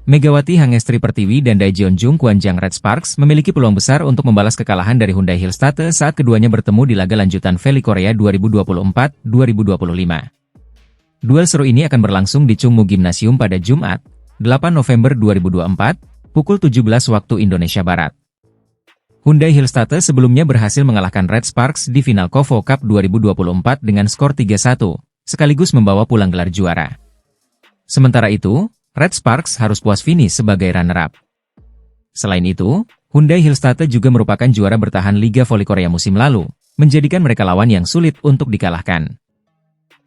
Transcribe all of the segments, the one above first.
Megawati Hangestri Pertiwi dan Daejeon Kwanjang Red Sparks memiliki peluang besar untuk membalas kekalahan dari Hyundai Hillstate saat keduanya bertemu di laga lanjutan Valley Korea 2024-2025. Duel seru ini akan berlangsung di Chungmu Gymnasium pada Jumat, 8 November 2024, pukul 17 waktu Indonesia Barat. Hyundai Hillstate sebelumnya berhasil mengalahkan Red Sparks di final KOFO Cup 2024 dengan skor 3-1, sekaligus membawa pulang gelar juara. Sementara itu, Red Sparks harus puas finish sebagai runner-up. Selain itu, Hyundai Hillstate juga merupakan juara bertahan Liga Voli Korea musim lalu, menjadikan mereka lawan yang sulit untuk dikalahkan.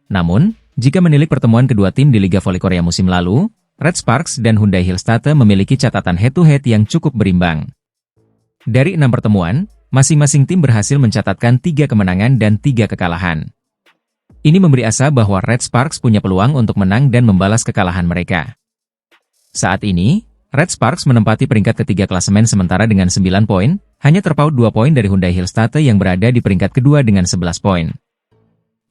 Namun, jika menilik pertemuan kedua tim di Liga Voli Korea musim lalu, Red Sparks dan Hyundai Hillstate memiliki catatan head-to-head yang cukup berimbang. Dari 6 pertemuan, masing-masing tim berhasil mencatatkan 3 kemenangan dan 3 kekalahan. Ini memberi asa bahwa Red Sparks punya peluang untuk menang dan membalas kekalahan mereka. Saat ini, Red Sparks menempati peringkat ketiga klasemen sementara dengan 9 poin, hanya terpaut 2 poin dari Hyundai Hillstate yang berada di peringkat kedua dengan 11 poin.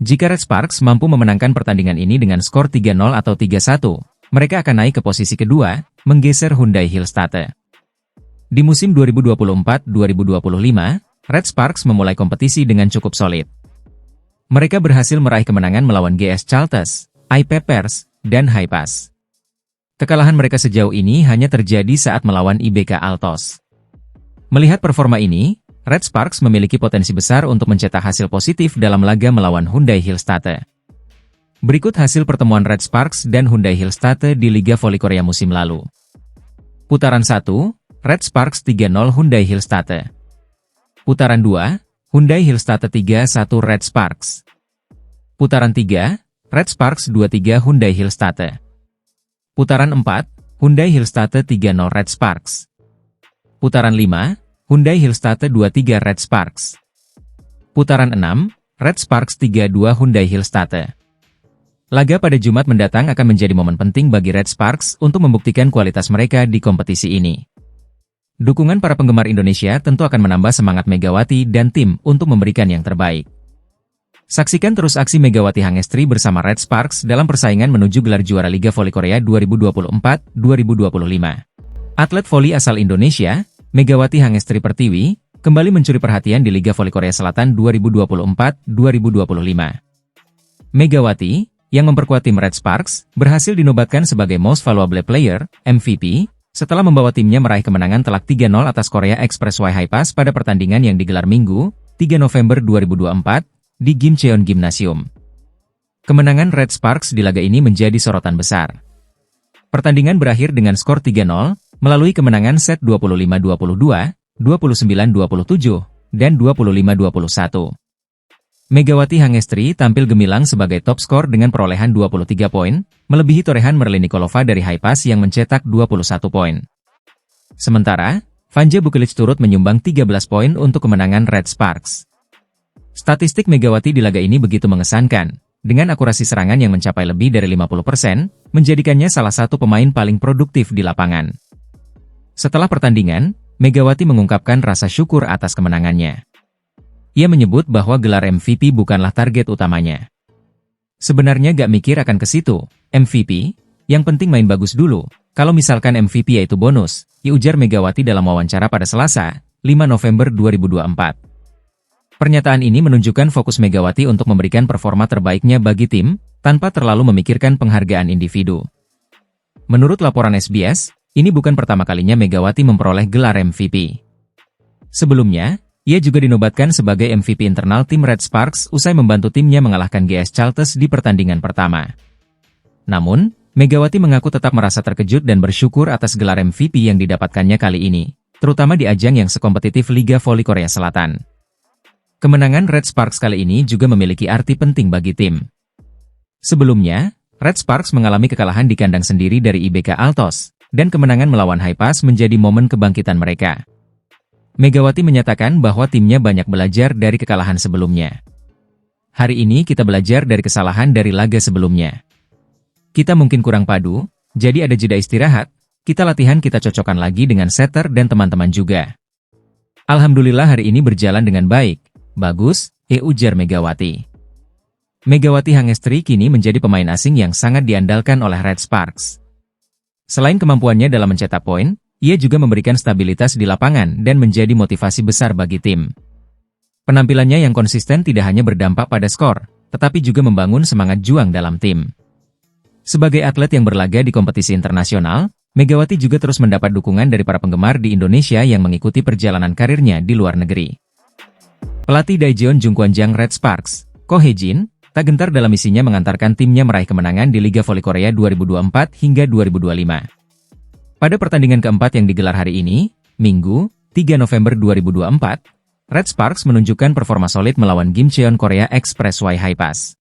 Jika Red Sparks mampu memenangkan pertandingan ini dengan skor 3-0 atau 3-1, mereka akan naik ke posisi kedua, menggeser Hyundai Hillstate. Di musim 2024-2025, Red Sparks memulai kompetisi dengan cukup solid. Mereka berhasil meraih kemenangan melawan GS Chalters, iPepers, dan Hypas. Kekalahan mereka sejauh ini hanya terjadi saat melawan IBK Altos. Melihat performa ini, Red Sparks memiliki potensi besar untuk mencetak hasil positif dalam laga melawan Hyundai Hillstate. Berikut hasil pertemuan Red Sparks dan Hyundai Hillstate di Liga Voli Korea musim lalu. Putaran 1, Red Sparks 3-0 Hyundai Hillstate. Putaran 2, Hyundai Hillstate 3-1 Red Sparks. Putaran 3, Red Sparks 2-3 Hyundai Hillstate. Putaran 4, Hyundai Hillstate 3-0 Red Sparks. Putaran 5, Hyundai Hillstate 2-3 Red Sparks. Putaran 6, Red Sparks 3-2 Hyundai Hillstate. Laga pada Jumat mendatang akan menjadi momen penting bagi Red Sparks untuk membuktikan kualitas mereka di kompetisi ini. Dukungan para penggemar Indonesia tentu akan menambah semangat Megawati dan tim untuk memberikan yang terbaik. Saksikan terus aksi Megawati Hangestri bersama Red Sparks dalam persaingan menuju gelar juara Liga Voli Korea 2024-2025. Atlet voli asal Indonesia, Megawati Hangestri Pertiwi, kembali mencuri perhatian di Liga Voli Korea Selatan 2024-2025. Megawati, yang memperkuat tim Red Sparks, berhasil dinobatkan sebagai Most Valuable Player, MVP, setelah membawa timnya meraih kemenangan telak 3-0 atas Korea Expressway Hypas pada pertandingan yang digelar Minggu, 3 November 2024, di Gimcheon Gymnasium. Kemenangan Red Sparks di laga ini menjadi sorotan besar. Pertandingan berakhir dengan skor 3-0, melalui kemenangan set 25-22, 29-27, dan 25-21. Megawati Hangestri tampil gemilang sebagai top skor dengan perolehan 23 poin, melebihi torehan Merlin Nikolova dari Hypas yang mencetak 21 poin. Sementara, Vanja Bukelic turut menyumbang 13 poin untuk kemenangan Red Sparks. Statistik Megawati di laga ini begitu mengesankan, dengan akurasi serangan yang mencapai lebih dari 50%, menjadikannya salah satu pemain paling produktif di lapangan. Setelah pertandingan, Megawati mengungkapkan rasa syukur atas kemenangannya. Ia menyebut bahwa gelar MVP bukanlah target utamanya. Sebenarnya gak mikir akan ke situ, MVP, yang penting main bagus dulu, kalau misalkan MVP yaitu bonus, ujar Megawati dalam wawancara pada Selasa, 5 November 2024. Pernyataan ini menunjukkan fokus Megawati untuk memberikan performa terbaiknya bagi tim, tanpa terlalu memikirkan penghargaan individu. Menurut laporan SBS, ini bukan pertama kalinya Megawati memperoleh gelar MVP. Sebelumnya, ia juga dinobatkan sebagai MVP internal tim Red Sparks usai membantu timnya mengalahkan GS Chalters di pertandingan pertama. Namun, Megawati mengaku tetap merasa terkejut dan bersyukur atas gelar MVP yang didapatkannya kali ini, terutama di ajang yang sekompetitif Liga Voli Korea Selatan. Kemenangan Red Sparks kali ini juga memiliki arti penting bagi tim. Sebelumnya, Red Sparks mengalami kekalahan di kandang sendiri dari IBK Altos, dan kemenangan melawan Hypas menjadi momen kebangkitan mereka. Megawati menyatakan bahwa timnya banyak belajar dari kekalahan sebelumnya. Hari ini kita belajar dari kesalahan dari laga sebelumnya. Kita mungkin kurang padu, jadi ada jeda istirahat, kita latihan kita cocokkan lagi dengan setter dan teman-teman juga. Alhamdulillah hari ini berjalan dengan baik. Bagus, ujar Megawati. Megawati Hangestri kini menjadi pemain asing yang sangat diandalkan oleh Red Sparks. Selain kemampuannya dalam mencetak poin, ia juga memberikan stabilitas di lapangan dan menjadi motivasi besar bagi tim. Penampilannya yang konsisten tidak hanya berdampak pada skor, tetapi juga membangun semangat juang dalam tim. Sebagai atlet yang berlaga di kompetisi internasional, Megawati juga terus mendapat dukungan dari para penggemar di Indonesia yang mengikuti perjalanan karirnya di luar negeri. Pelatih Daejeon Jungkwanjang Red Sparks, Ko Hae-jin, tak gentar dalam misinya mengantarkan timnya meraih kemenangan di Liga Voli Korea 2024 hingga 2025. Pada pertandingan keempat yang digelar hari ini, Minggu, 3 November 2024, Red Sparks menunjukkan performa solid melawan Gimcheon Korea Expressway Hi-Pass.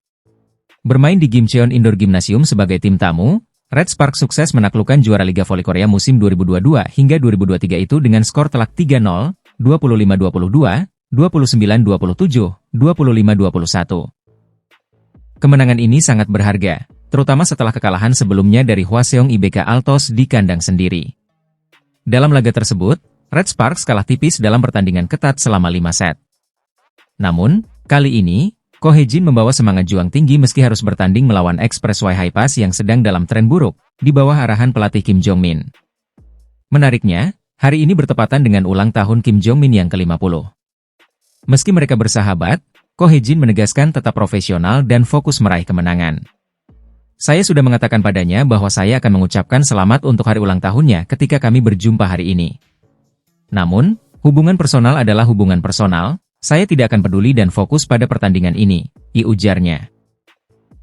Bermain di Gimcheon Indoor Gymnasium sebagai tim tamu, Red Sparks sukses menaklukkan juara Liga Voli Korea musim 2022 hingga 2023 itu dengan skor telak 3-0, 25-22, 29-27, 25-21. Kemenangan ini sangat berharga, terutama setelah kekalahan sebelumnya dari Hwaseong IBK Altos di kandang sendiri. Dalam laga tersebut, Red Sparks kalah tipis dalam pertandingan ketat selama 5 set. Namun, kali ini, Ko Hae-jin membawa semangat juang tinggi meski harus bertanding melawan Expressway Hi-Pass yang sedang dalam tren buruk, di bawah arahan pelatih Kim Jong-min. Menariknya, hari ini bertepatan dengan ulang tahun Kim Jong-min yang ke-50. Meski mereka bersahabat, Ko Hae-jin menegaskan tetap profesional dan fokus meraih kemenangan. Saya sudah mengatakan padanya bahwa saya akan mengucapkan selamat untuk hari ulang tahunnya ketika kami berjumpa hari ini. Namun, hubungan personal adalah hubungan personal, saya tidak akan peduli dan fokus pada pertandingan ini, ujarnya.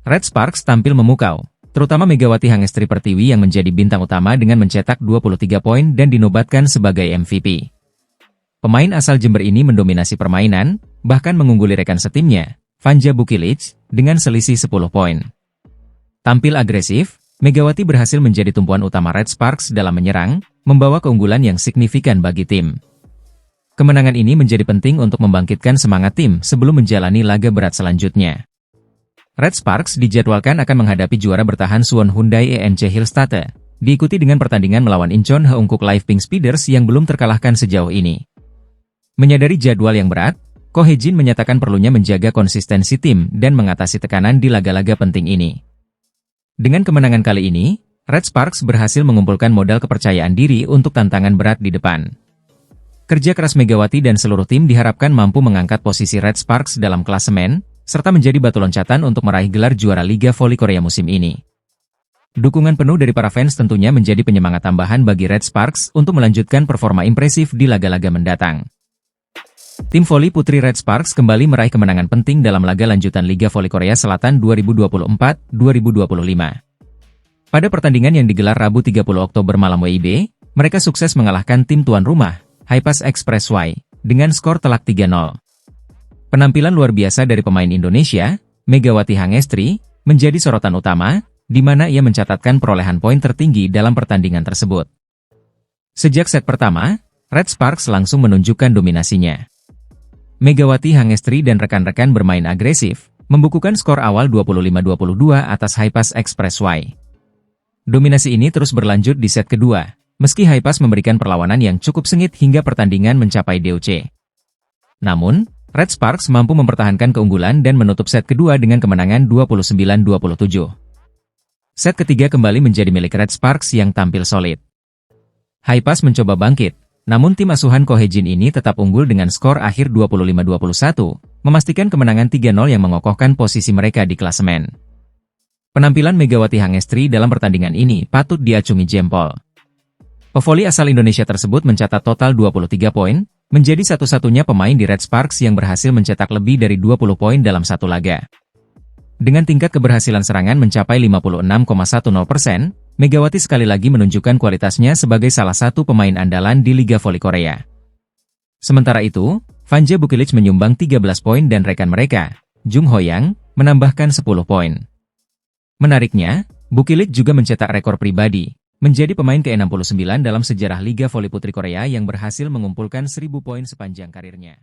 Red Sparks tampil memukau, terutama Megawati Hangestri Pertiwi yang menjadi bintang utama dengan mencetak 23 poin dan dinobatkan sebagai MVP. Pemain asal Jember ini mendominasi permainan, bahkan mengungguli rekan setimnya, Vanja Bukilic, dengan selisih 10 poin. Tampil agresif, Megawati berhasil menjadi tumpuan utama Red Sparks dalam menyerang, membawa keunggulan yang signifikan bagi tim. Kemenangan ini menjadi penting untuk membangkitkan semangat tim sebelum menjalani laga berat selanjutnya. Red Sparks dijadwalkan akan menghadapi juara bertahan Suwon Hyundai ENC Hillstatte, diikuti dengan pertandingan melawan Incheon Heungkuk Live Pink Speeders yang belum terkalahkan sejauh ini. Menyadari jadwal yang berat, Ko Hae-jin menyatakan perlunya menjaga konsistensi tim dan mengatasi tekanan di laga-laga penting ini. Dengan kemenangan kali ini, Red Sparks berhasil mengumpulkan modal kepercayaan diri untuk tantangan berat di depan. Kerja keras Megawati dan seluruh tim diharapkan mampu mengangkat posisi Red Sparks dalam klasemen, serta menjadi batu loncatan untuk meraih gelar juara Liga Voli Korea musim ini. Dukungan penuh dari para fans tentunya menjadi penyemangat tambahan bagi Red Sparks untuk melanjutkan performa impresif di laga-laga mendatang. Tim voli putri Red Sparks kembali meraih kemenangan penting dalam laga lanjutan Liga Voli Korea Selatan 2024-2025. Pada pertandingan yang digelar Rabu 30 Oktober malam WIB, mereka sukses mengalahkan tim tuan rumah, Hi-Pass Expressway, dengan skor telak 3-0. Penampilan luar biasa dari pemain Indonesia, Megawati Hangestri, menjadi sorotan utama, di mana ia mencatatkan perolehan poin tertinggi dalam pertandingan tersebut. Sejak set pertama, Red Sparks langsung menunjukkan dominasinya. Megawati Hangestri dan rekan-rekan bermain agresif, membukukan skor awal 25-22 atas Hi-Pass Expressway. Dominasi ini terus berlanjut di set kedua, meski Hi-Pass memberikan perlawanan yang cukup sengit hingga pertandingan mencapai DOC. Namun, Red Sparks mampu mempertahankan keunggulan dan menutup set kedua dengan kemenangan 29-27. Set ketiga kembali menjadi milik Red Sparks yang tampil solid. Hi-Pass mencoba bangkit, namun tim asuhan Ko Hae-jin ini tetap unggul dengan skor akhir 25-21, memastikan kemenangan 3-0 yang mengokohkan posisi mereka di klasemen. Penampilan Megawati Hangestri dalam pertandingan ini patut diacungi jempol. Pevoli asal Indonesia tersebut mencatat total 23 poin, menjadi satu-satunya pemain di Red Sparks yang berhasil mencetak lebih dari 20 poin dalam satu laga. Dengan tingkat keberhasilan serangan mencapai 56,10%, Megawati sekali lagi menunjukkan kualitasnya sebagai salah satu pemain andalan di Liga Voli Korea. Sementara itu, Vanja Bukilic menyumbang 13 poin dan rekan mereka, Jung Ho-yang, menambahkan 10 poin. Menariknya, Bukilic juga mencetak rekor pribadi, menjadi pemain ke-69 dalam sejarah Liga Voli Putri Korea yang berhasil mengumpulkan 1000 poin sepanjang karirnya.